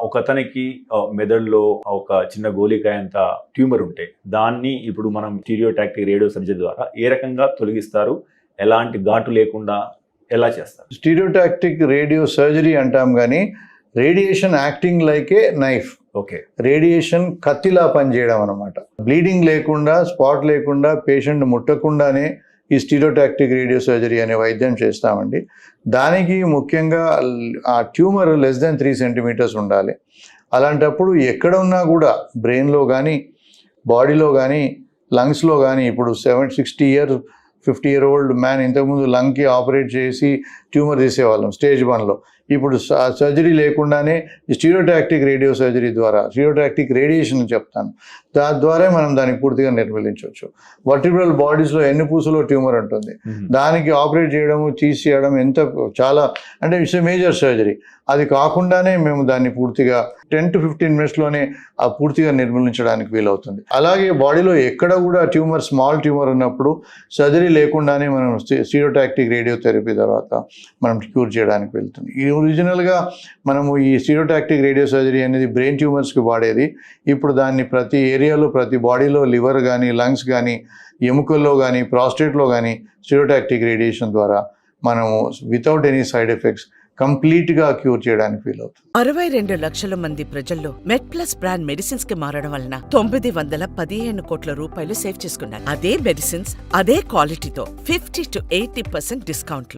ఒకతనికి మెదడులో ఒక చిన్న గోళికాయంత ట్యూమర్ ఉంటే దాన్ని ఇప్పుడు మనం స్టీరియోటాక్టిక్ రేడియో సర్జరీ ద్వారా ఏ రకంగా తొలగిస్తారు, ఎలాంటి ఘాటు లేకుండా ఎలా చేస్తారు? స్టీరియోటాక్టిక్ రేడియో సర్జరీ అంటాం కానీ radiation acting like a knife. Okay, radiation కత్తిలా పనిచేయడం అనమాట. బ్లీడింగ్ లేకుండా, స్పాట్ లేకుండా, పేషెంట్ ముట్టకుండానే ఈ స్టీరియోటాక్టిక్ రేడియో సర్జరీ అనే వైద్యం చేస్తామండి. దానికి ముఖ్యంగా ఆ ట్యూమర్ లెస్ దెన్ 3 సెంటీమీటర్స్ ఉండాలి. అలాంటప్పుడు ఎక్కడ ఉన్నా కూడా బ్రెయిన్లో కానీ, బాడీలో కానీ, లంగ్స్లో కానీ, ఇప్పుడు 60 ఇయర్స్ 50 year old మ్యాన్ ఇంతకుముందు లంగ్కి ఆపరేట్ చేసి ట్యూమర్ తీసేవాళ్ళం స్టేజ్ 1లో. ఇప్పుడు సర్జరీ లేకుండానే స్టీరియోటాక్టిక్ రేడియో సర్జరీ ద్వారా, స్టీరియోటాక్టిక్ రేడియేషన్ చెప్తాను, దాని ద్వారా మనం దాన్ని పూర్తిగా నిర్మూలించవచ్చు. వర్టిబ్రల్ బాడీస్లో ఎన్నుపూసలో ట్యూమర్ ఉంటుంది, దానికి ఆపరేట్ చేయడము, తీసేయడం చాలా అంటే ఇట్స్ ఏ మేజర్ సర్జరీ. అది కాకుండానే మేము దాన్ని పూర్తిగా 10 to 15 minutesలోనే ఆ పూర్తిగా నిర్మూలించడానికి వీలవుతుంది. అలాగే బాడీలో ఎక్కడ కూడా ట్యూమర్, స్మాల్ ట్యూమర్ ఉన్నప్పుడు సర్జరీ లేకుండానే మనం స్టీరియోటాక్టిక్ రేడియో థెరపీ తర్వాత మనం క్యూర్ చేయడానికి వెళ్తుంది. ఈ ఒరిజినల్గా మనము ఈ స్టీరియోటాక్టిక్ రేడియో సర్జరీ అనేది బ్రెయిన్ ట్యూమర్స్కి వాడేది. ఇప్పుడు దాన్ని ప్రతి ఏరియాలో, ప్రతి బాడీలో, లివర్ కానీ, లంగ్స్ కానీ, ఎముకల్లో కానీ, ప్రాస్టేట్లో కానీ స్టీరియోటాక్టిక్ రేడియేషన్ ద్వారా మనము వితౌట్ ఎనీ సైడ్ ఎఫెక్ట్స్ కంప్లీట్గా క్యూర్ చేయడానికి వీలవుతుంది. 62 లక్షల మంది ప్రజల్లో మెడ్ప్లస్ బ్రాండ్ మెడిసిన్స్ కి మారడం వలన 915 కోట్ల రూపాయలు సేవ్ చేసుకున్నారు. అదే మెడిసిన్స్, అదే క్వాలిటీతో 50 to 80% డిస్కౌంట్లు.